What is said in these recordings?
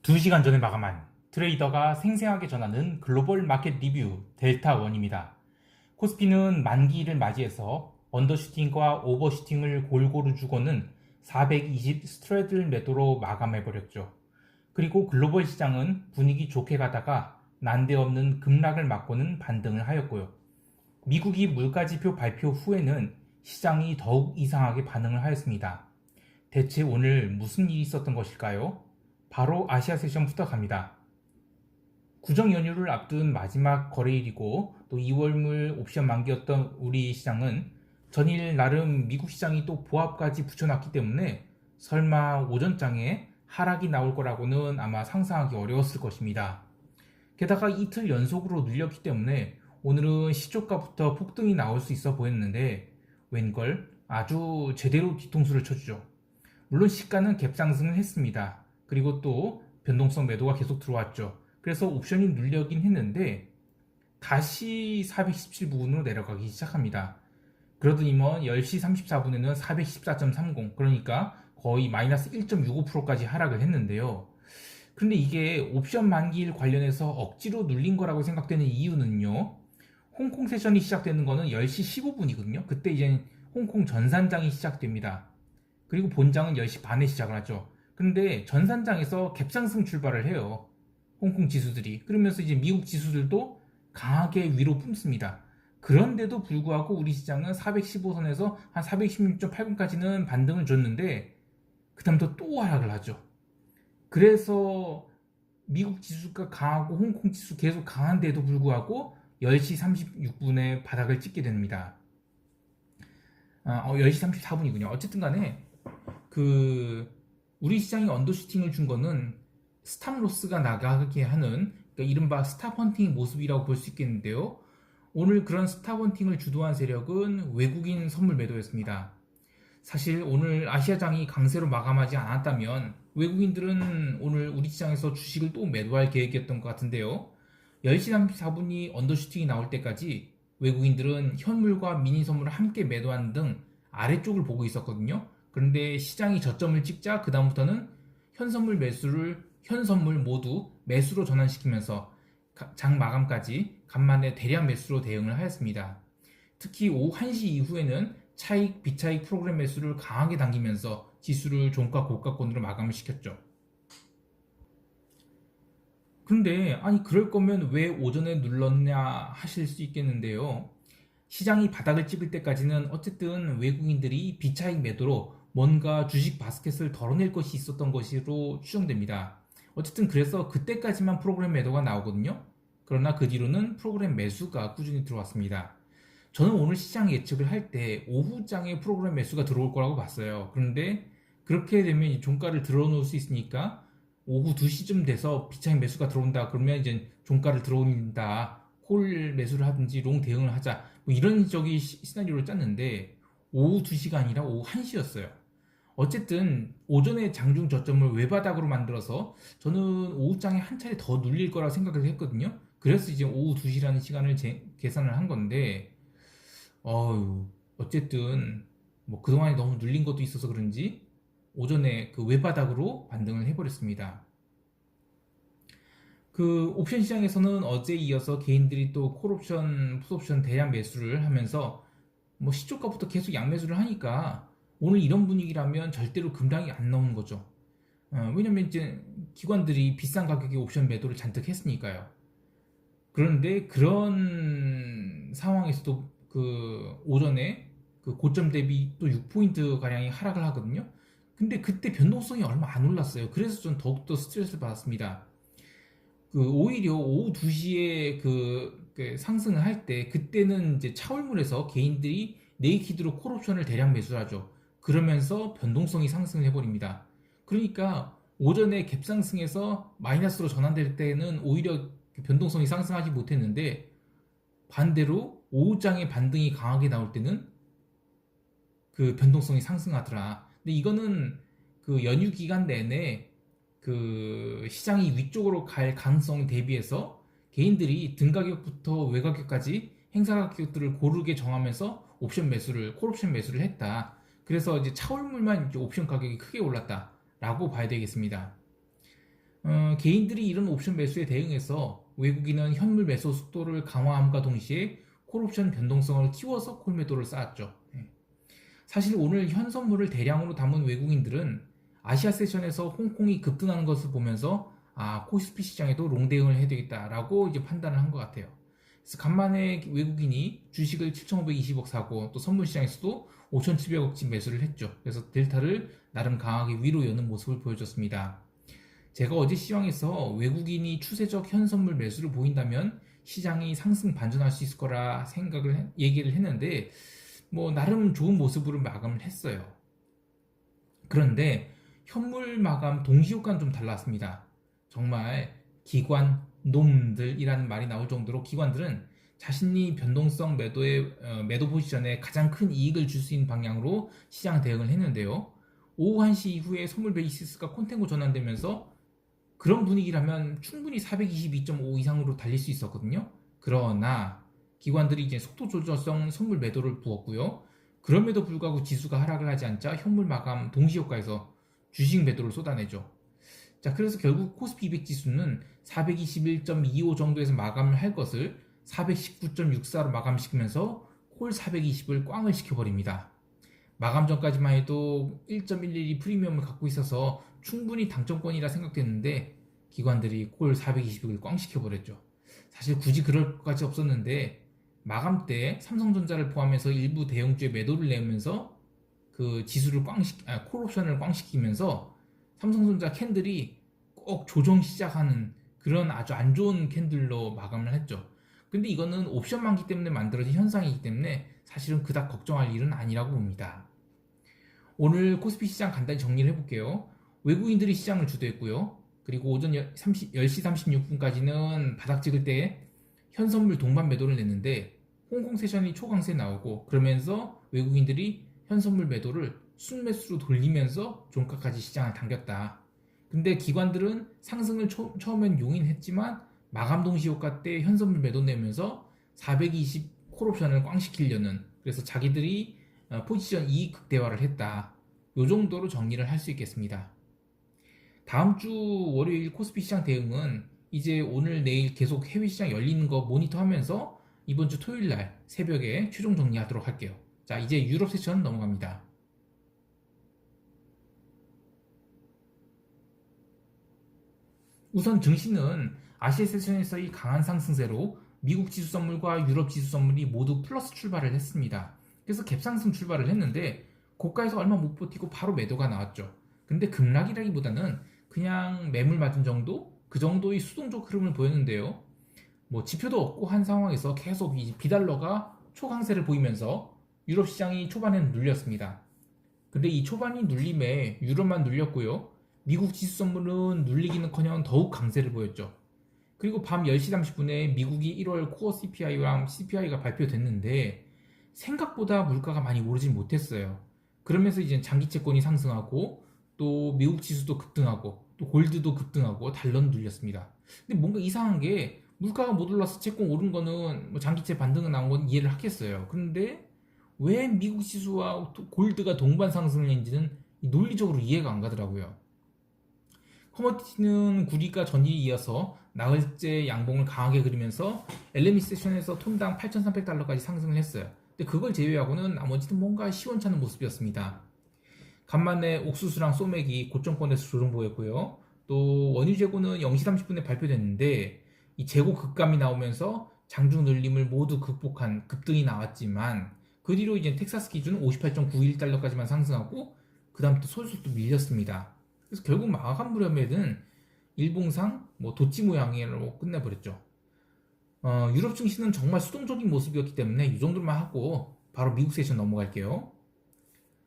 2시간 전에 마감한 트레이더가 생생하게 전하는 글로벌 마켓 리뷰 델타1입니다. 코스피는 만기일을 맞이해서 언더슈팅과 오버슈팅을 골고루 주고는 420 스트래들 매도로 마감해버렸죠. 그리고 글로벌 시장은 분위기 좋게 가다가 난데없는 급락을 맞고는 반등을 하였고요. 미국이 물가지표 발표 후에는 시장이 더욱 이상하게 반응을 하였습니다. 대체 오늘 무슨 일이 있었던 것일까요? 바로 아시아 세션부터 갑니다. 구정 연휴를 앞둔 마지막 거래일이고 또 2월물 옵션 만기였던 우리 시장은 전일 나름 미국 시장이 또 보합까지 붙여놨기 때문에 설마 오전장에 하락이 나올 거라고는 아마 상상하기 어려웠을 것입니다. 게다가 이틀 연속으로 눌렸기 때문에 오늘은 시초가부터 폭등이 나올 수 있어 보였는데 웬걸 아주 제대로 뒤통수를 쳐주죠. 물론 시가는 갭 상승을 했습니다. 그리고 또 변동성 매도가 계속 들어왔죠. 그래서 옵션이 눌려긴 했는데 다시 417 부근으로 내려가기 시작합니다. 그러더니만 10시 34분에는 414.30 그러니까 거의 마이너스 1.65%까지 하락을 했는데요. 그런데 이게 옵션 만기일 관련해서 억지로 눌린 거라고 생각되는 이유는요. 홍콩 세션이 시작되는 거는 10시 15분이거든요. 그때 이제 홍콩 전산장이 시작됩니다. 그리고 본장은 10시 반에 시작을 하죠. 근데 전산장에서 갭상승 출발을 해요. 홍콩 지수들이. 그러면서 이제 미국 지수들도 강하게 위로 뿜습니다. 그런데도 불구하고 우리 시장은 415선에서 한 416.80까지는 반등을 줬는데 그 다음부터 또 하락을 하죠. 그래서 미국 지수가 강하고 홍콩 지수 계속 강한데도 불구하고 10시 36분에 바닥을 찍게 됩니다. 10시 34분이군요. 어쨌든 간에 우리 시장이 언더슈팅을 준 거는 스탑로스가 나가게 하는 그러니까 이른바 스탑헌팅의 모습이라고 볼 수 있겠는데요. 오늘 그런 스탑헌팅을 주도한 세력은 외국인 선물 매도였습니다. 사실 오늘 아시아장이 강세로 마감하지 않았다면 외국인들은 오늘 우리 시장에서 주식을 또 매도할 계획이었던 것 같은데요. 10시 34분이 언더슈팅이 나올 때까지 외국인들은 현물과 미니 선물을 함께 매도하는 등 아래쪽을 보고 있었거든요. 그런데 시장이 저점을 찍자 그 다음부터는 현선물 모두 매수로 전환시키면서 장 마감까지 간만에 대량 매수로 대응을 하였습니다. 특히 오후 1시 이후에는 차익, 비차익 프로그램 매수를 강하게 당기면서 지수를 종가 고가권으로 마감을 시켰죠. 근데 아니 그럴 거면 왜 오전에 눌렀냐 하실 수 있겠는데요. 시장이 바닥을 찍을 때까지는 어쨌든 외국인들이 비차익 매도로 뭔가 주식 바스켓을 덜어낼 것이 있었던 것으로 추정됩니다. 어쨌든 그래서 그때까지만 프로그램 매도가 나오거든요. 그러나 그 뒤로는 프로그램 매수가 꾸준히 들어왔습니다. 저는 오늘 시장 예측을 할 때 오후장에 프로그램 매수가 들어올 거라고 봤어요. 그런데 그렇게 되면 종가를 들어놓을 수 있으니까 오후 2시쯤 돼서 비차익 매수가 들어온다 그러면 이제 종가를 들어온다 콜 매수를 하든지 롱 대응을 하자 뭐 이런 시나리오를 짰는데 오후 2시가 아니라 오후 1시였어요. 어쨌든 오전에 장중 저점을 외바닥으로 만들어서 저는 오후장에 한 차례 더 눌릴 거라 생각을 했거든요. 그래서 이제 오후 2시라는 시간을 계산을 한 건데 어쨌든 뭐 그동안에 너무 눌린 것도 있어서 그런지 오전에 그 외바닥으로 반등을 해버렸습니다. 그 옵션 시장에서는 어제 이어서 개인들이 또 콜옵션, 풋옵션 대량 매수를 하면서 뭐 시초가부터 계속 양매수를 하니까 오늘 이런 분위기라면 절대로 급락이 안 나오는 거죠. 왜냐면 이제 기관들이 비싼 가격에 옵션 매도를 잔뜩 했으니까요. 그런데 그런 상황에서도 그 오전에 그 고점 대비 또 6포인트 가량이 하락을 하거든요. 근데 그때 변동성이 얼마 안 올랐어요. 그래서 좀 더욱더 스트레스를 받았습니다. 오히려 오후 2시에 상승을 할 때 그때는 이제 차월물에서 개인들이 네이키드로 콜옵션을 대량 매수하죠. 그러면서 변동성이 상승을 해버립니다. 그러니까 오전에 갭상승에서 마이너스로 전환될 때는 오히려 변동성이 상승하지 못했는데 반대로 오후장에 반등이 강하게 나올 때는 그 변동성이 상승하더라. 근데 이거는 그 연휴 기간 내내 그 시장이 위쪽으로 갈 가능성에 대비해서 개인들이 등가격부터 외가격까지 행사 가격들을 고르게 정하면서 콜옵션 매수를 했다. 그래서 이제 차월물만 이제 옵션 가격이 크게 올랐다라고 봐야 되겠습니다. 개인들이 이런 옵션 매수에 대응해서 외국인은 현물 매수 속도를 강화함과 동시에 콜옵션 변동성을 키워서 콜 매도를 쌓았죠. 예. 사실 오늘 현 선물을 대량으로 담은 외국인들은 아시아 세션에서 홍콩이 급등하는 것을 보면서 코스피 시장에도 롱 대응을 해야 되겠다라고 이제 판단을 한 것 같아요. 그래서 간만에 외국인이 주식을 7,520억 사고 또 선물 시장에서도 5,700억씩 매수를 했죠. 그래서 델타를 나름 강하게 위로 여는 모습을 보여줬습니다. 제가 어제 시황에서 외국인이 추세적 현선물 매수를 보인다면 시장이 상승 반전할 수 있을 거라 얘기를 했는데 뭐 나름 좋은 모습으로 마감을 했어요. 그런데 현물 마감 동시효과는 좀 달랐습니다. 정말 기관 놈들이라는 말이 나올 정도로 기관들은 자신이 변동성 매도 포지션에 가장 큰 이익을 줄 수 있는 방향으로 시장 대응을 했는데요. 오후 1시 이후에 선물 베이시스가 콘텐고 전환되면서 그런 분위기라면 충분히 422.5 이상으로 달릴 수 있었거든요. 그러나 기관들이 이제 속도 조절성 선물 매도를 부었고요. 그럼에도 불구하고 지수가 하락을 하지 않자 현물 마감 동시효과에서 주식 매도를 쏟아내죠. 자, 그래서 결국 코스피 200 지수는 421.25 정도에서 마감을 할 것을 419.64로 마감시키면서 콜 420을 꽝을 시켜버립니다. 마감 전까지만 해도 1.11이 프리미엄을 갖고 있어서 충분히 당첨권이라 생각됐는데 기관들이 콜 420을 꽝 시켜버렸죠. 사실 굳이 그럴 것까지 없었는데 마감 때 삼성전자를 포함해서 일부 대형주에 매도를 내면서 그 지수를 콜옵션을 꽝 시키면서 삼성전자 캔들이 꼭 조정 시작하는 그런 아주 안 좋은 캔들로 마감을 했죠. 근데 이거는 옵션 만기 때문에 만들어진 현상이기 때문에 사실은 그닥 걱정할 일은 아니라고 봅니다. 오늘 코스피 시장 간단히 정리를 해볼게요. 외국인들이 시장을 주도했고요. 그리고 오전 10시 36분까지는 바닥 찍을 때 현선물 동반 매도를 냈는데 홍콩 세션이 초강세 나오고 그러면서 외국인들이 현선물 매도를 순매수로 돌리면서 종가까지 시장을 당겼다. 근데 기관들은 상승을 처음엔 용인했지만 마감 동시 효과 때 현선물 매도 내면서 420 콜옵션을 꽝 시키려는 그래서 자기들이 포지션 이익 극대화를 했다. 요 정도로 정리를 할 수 있겠습니다. 다음 주 월요일 코스피 시장 대응은 이제 오늘 내일 계속 해외 시장 열리는 거 모니터하면서 이번 주 토요일 날 새벽에 최종 정리하도록 할게요. 자, 이제 유럽 세션 넘어갑니다. 우선 증시는 아시아 세션에서의 강한 상승세로 미국 지수 선물과 유럽 지수 선물이 모두 플러스 출발을 했습니다. 그래서 갭상승 출발을 했는데 고가에서 얼마 못 버티고 바로 매도가 나왔죠. 근데 급락이라기보다는 그냥 매물 맞은 정도? 그 정도의 수동적 흐름을 보였는데요. 뭐 지표도 없고 한 상황에서 계속 이 비달러가 초강세를 보이면서 유럽 시장이 초반에는 눌렸습니다. 근데 이 초반이 눌림에 유럽만 눌렸고요. 미국 지수 선물은 눌리기는커녕 더욱 강세를 보였죠. 그리고 밤 10시 30분에 미국이 1월 코어 CPI랑 CPI가 발표됐는데 생각보다 물가가 많이 오르진 못했어요. 그러면서 이제 장기 채권이 상승하고 또 미국 지수도 급등하고 또 골드도 급등하고 달러는 눌렸습니다. 근데 뭔가 이상한 게 물가가 못 올라서 채권 오른 거는 뭐 장기채 반등은 나온 건 이해를 하겠어요. 그런데 왜 미국 지수와 골드가 동반 상승을 했는지는 논리적으로 이해가 안 가더라고요. 커머디티는 구리가 전일에 이어서 나흘째 양봉을 강하게 그리면서 LME 세션에서 톤당 8,300달러까지 상승을 했어요. 근데 그걸 제외하고는 나머지는 뭔가 시원찮은 모습이었습니다. 간만에 옥수수랑 소맥이 고점권에서 조정 보였고요. 또 원유 재고는 0시 30분에 발표됐는데 이 재고 급감이 나오면서 장중 눌림을 모두 극복한 급등이 나왔지만 그 뒤로 이제 텍사스 기준 58.91달러까지만 상승하고 그 다음 또 솔솔 또 밀렸습니다. 그래서 결국 마감 무렵에는 일봉상 뭐 도치 모양으로 끝내버렸죠. 유럽 증시는 정말 수동적인 모습이었기 때문에 이 정도만 하고 바로 미국 세션 넘어갈게요.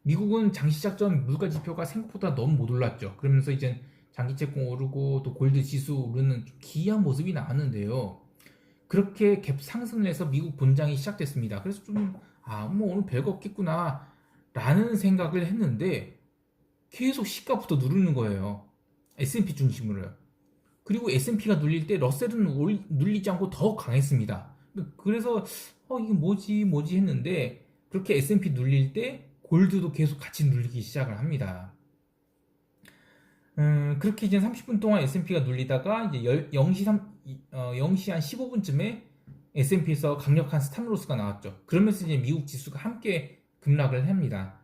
미국은 장시작 전 물가 지표가 생각보다 너무 못 올랐죠. 그러면서 이제 장기채권 오르고 또 골드 지수 오르는 좀 기이한 모습이 나왔는데요. 그렇게 갭 상승을 해서 미국 본장이 시작됐습니다. 그래서 뭐 오늘 별거 없겠구나 라는 생각을 했는데 계속 시가부터 누르는 거예요. S&P 중심으로요. 그리고 S&P가 눌릴 때 러셀은 눌리지 않고 더 강했습니다. 그래서 이게 뭐지 했는데 그렇게 S&P 눌릴 때 골드도 계속 같이 눌리기 시작을 합니다. 그렇게 이제 30분 동안 S&P가 눌리다가 이제 0시 한 15분쯤에 S&P에서 강력한 스탑로스가 나왔죠. 그러면서 이제 미국 지수가 함께 급락을 합니다.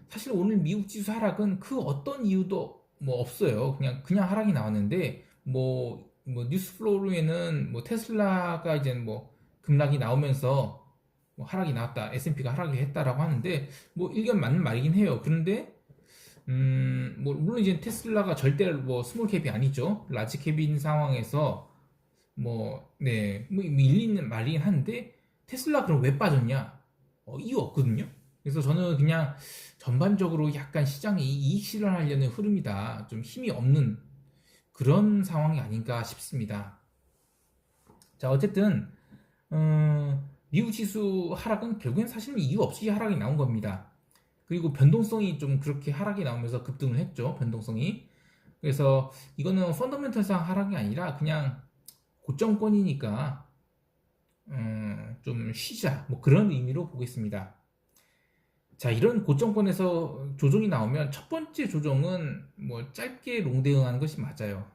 사실 오늘 미국 지수 하락은 그 어떤 이유도 뭐 없어요. 그냥 하락이 나왔는데 뭐 뉴스 플로우에는 뭐 테슬라가 이제 뭐 급락이 나오면서 뭐 하락이 나왔다, S&P가 하락이 했다라고 하는데 뭐 일견 맞는 말이긴 해요. 그런데 뭐 물론 이제 테슬라가 절대 뭐 스몰 캡이 아니죠. 라지 캡인 상황에서 뭐 일리 있는 말이긴 한데 테슬라 그럼 왜 빠졌냐? 이유 없거든요. 그래서 저는 그냥 전반적으로 약간 시장이 이익 실현하려는 흐름이다. 좀 힘이 없는 그런 상황이 아닌가 싶습니다. 자, 어쨌든 미국 지수 하락은 결국엔 사실은 이유 없이 하락이 나온 겁니다. 그리고 변동성이 좀 그렇게 하락이 나오면서 급등을 했죠. 변동성이. 그래서 이거는 펀더멘털상 하락이 아니라 그냥 고점권이니까 좀 쉬자 뭐 그런 의미로 보겠습니다. 자, 이런 고점권에서 조정이 나오면 첫 번째 조정은 뭐 짧게 롱 대응하는 것이 맞아요.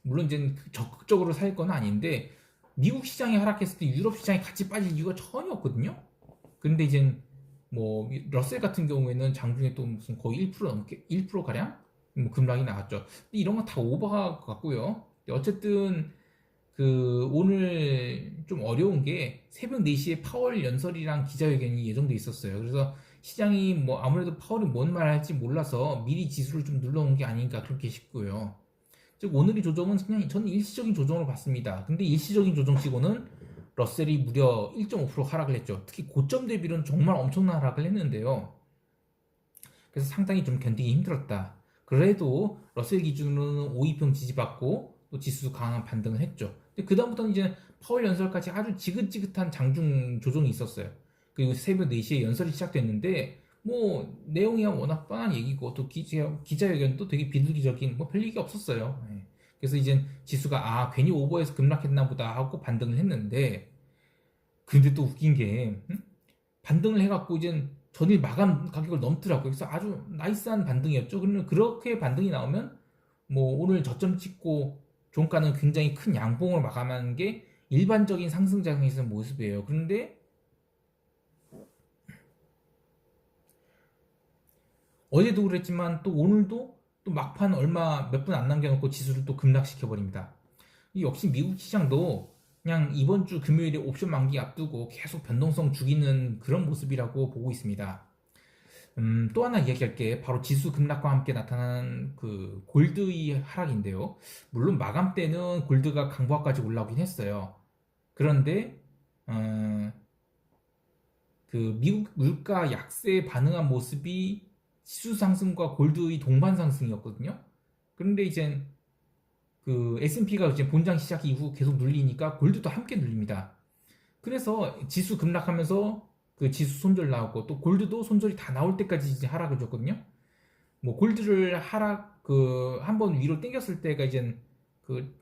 물론 이제 적극적으로 살 건 아닌데 미국 시장이 하락했을 때 유럽 시장이 같이 빠질 이유가 전혀 없거든요. 그런데 이제 뭐 러셀 같은 경우에는 장중에 또 무슨 거의 1% 넘게 1% 가량 뭐 급락이 나왔죠. 이런 건 다 오버가 같고요. 어쨌든 그 오늘 좀 어려운 게 새벽 4시에 파월 연설이랑 기자회견이 예정돼 있었어요. 그래서 시장이 뭐 아무래도 파월이 뭔 말 할지 몰라서 미리 지수를 좀 눌러놓은 게 아닌가 그렇게 싶고요. 즉 오늘의 조정은 그냥 저는 일시적인 조정으로 봤습니다. 근데 일시적인 조정치고는 러셀이 무려 1.5% 하락을 했죠. 특히 고점 대비로는 정말 엄청난 하락을 했는데요. 그래서 상당히 좀 견디기 힘들었다. 그래도 러셀 기준으로는 5위평 지지받고 또 지수 강한 반등을 했죠. 근데 그다음부터는 이제 파월 연설까지 아주 지긋지긋한 장중 조정이 있었어요. 그리고 새벽 4시에 연설이 시작됐는데 뭐 내용이 워낙 뻔한 얘기고 또 기자회견도 되게 비둘기적인 뭐 별 얘기 없었어요. 그래서 이제 지수가 괜히 오버해서 급락했나 보다 하고 반등을 했는데 근데 또 웃긴 게 반등을 해갖고 이제 전일 마감 가격을 넘더라고요. 그래서 아주 나이스한 반등이었죠. 그러면 그렇게 반등이 나오면 뭐 오늘 저점 찍고 종가는 굉장히 큰 양봉을 마감하는 게 일반적인 상승장에서 모습이에요. 그런데 어제도 그랬지만 또 오늘도 또 막판 얼마 몇 분 안 남겨놓고 지수를 또 급락시켜버립니다. 역시 미국 시장도 그냥 이번 주 금요일에 옵션 만기 앞두고 계속 변동성 죽이는 그런 모습이라고 보고 있습니다. 또 하나 이야기할 게 바로 지수 급락과 함께 나타난 그 골드의 하락인데요. 물론 마감 때는 골드가 강보합까지 올라오긴 했어요. 그런데 그 미국 물가 약세에 반응한 모습이 지수 상승과 골드의 동반 상승이었거든요. 그런데 이제 그 S&P가 이제 본장 시작 이후 계속 눌리니까 골드도 함께 눌립니다. 그래서 지수 급락하면서 그 지수 손절 나오고 또 골드도 손절이 다 나올 때까지 이제 하락을 줬거든요. 뭐 골드를 하락 그 한번 위로 당겼을 때가 이제 그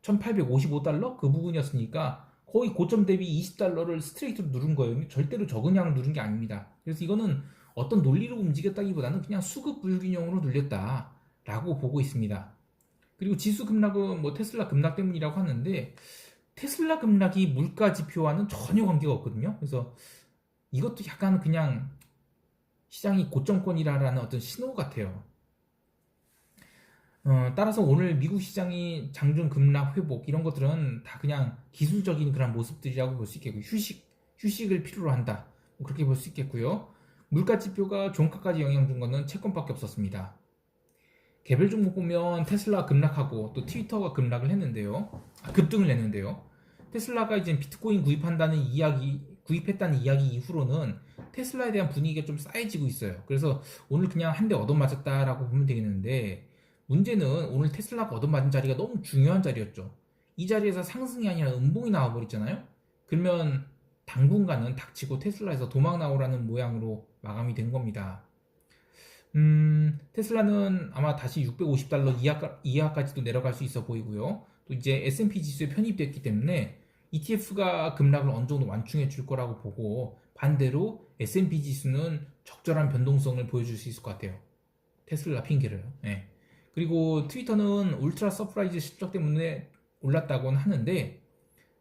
1855달러 그 부분이었으니까 거의 고점 대비 20달러를 스트레이트로 누른 거예요. 절대로 적은 양을 누른 게 아닙니다. 그래서 이거는 어떤 논리로 움직였다기보다는 그냥 수급 불균형으로 눌렸다라고 보고 있습니다. 그리고 지수 급락은 뭐 테슬라 급락 때문이라고 하는데 테슬라 급락이 물가 지표와는 전혀 관계가 없거든요. 그래서 이것도 약간 그냥 시장이 고점권이라는 어떤 신호 같아요. 따라서 오늘 미국 시장이 장중 급락 회복 이런 것들은 다 그냥 기술적인 그런 모습들이라고 볼 수 있겠고 휴식을 필요로 한다 뭐 그렇게 볼 수 있겠고요. 물가 지표가 종가까지 영향 준 거는 채권밖에 없었습니다. 개별 종목 보면 테슬라 급락하고 또 트위터가 급락을 했는데요. 급등을 했는데요. 테슬라가 이제 비트코인 구입했다는 이야기 이후로는 테슬라에 대한 분위기가 좀 쌓여지고 있어요. 그래서 오늘 그냥 한 대 얻어맞았다라고 보면 되겠는데 문제는 오늘 테슬라가 얻어맞은 자리가 너무 중요한 자리였죠. 이 자리에서 상승이 아니라 음봉이 나와버렸잖아요. 그러면 당분간은 닥치고 테슬라에서 도망 나오라는 모양으로 마감이 된 겁니다. 테슬라는 아마 다시 650달러 이하까지도 내려갈 수 있어 보이고요. 또 이제 S&P 지수에 편입됐기 때문에 ETF가 급락을 어느 정도 완충해 줄 거라고 보고 반대로 S&P 지수는 적절한 변동성을 보여줄 수 있을 것 같아요. 테슬라 핑계를. 네. 그리고 트위터는 울트라 서프라이즈 실적 때문에 올랐다고는 하는데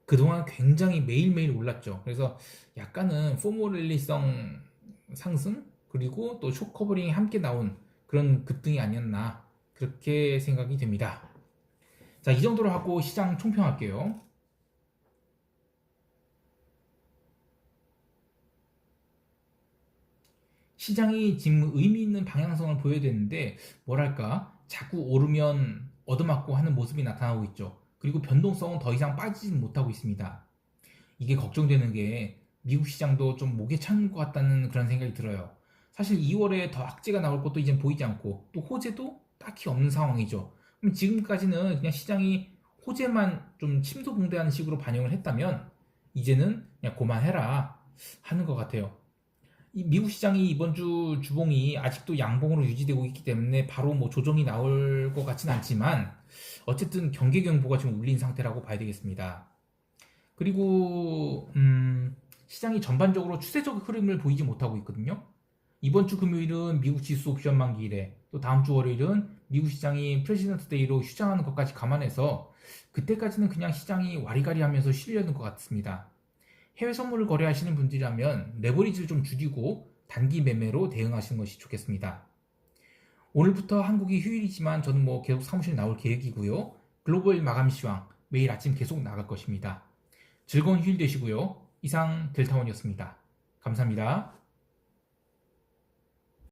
그동안 굉장히 매일매일 올랐죠. 그래서 약간은 포멀리성 상승 그리고 또 쇼커버링이 함께 나온 그런 급등이 아니었나 그렇게 생각이 됩니다. 자, 이 정도로 하고 시장 총평할게요. 시장이 지금 의미 있는 방향성을 보여야 되는데 뭐랄까 자꾸 오르면 얻어맞고 하는 모습이 나타나고 있죠. 그리고 변동성은 더 이상 빠지지 못하고 있습니다. 이게 걱정되는 게 미국 시장도 좀 목에 찬 것 같다는 그런 생각이 들어요. 사실 2월에 더 악재가 나올 것도 이제 보이지 않고 또 호재도 딱히 없는 상황이죠. 그럼 지금까지는 그냥 시장이 호재만 좀 침소봉대하는 식으로 반영을 했다면 이제는 그냥 그만해라 하는 것 같아요. 이 미국 시장이 이번 주 주봉이 아직도 양봉으로 유지되고 있기 때문에 바로 뭐 조정이 나올 것 같진 않지만 어쨌든 경계경보가 지금 울린 상태라고 봐야 되겠습니다. 그리고 시장이 전반적으로 추세적 흐름을 보이지 못하고 있거든요. 이번 주 금요일은 미국 지수 옵션 만기일에 또 다음 주 월요일은 미국 시장이 프레지던트 데이로 휴장하는 것까지 감안해서 그때까지는 그냥 시장이 와리가리 하면서 쉬려는 것 같습니다. 해외 선물을 거래하시는 분들이라면 레버리지를 좀 줄이고 단기 매매로 대응하시는 것이 좋겠습니다. 오늘부터 한국이 휴일이지만 저는 뭐 계속 사무실 나올 계획이고요. 글로벌 마감 시황 매일 아침 계속 나갈 것입니다. 즐거운 휴일 되시고요. 이상 델타원이었습니다. 감사합니다.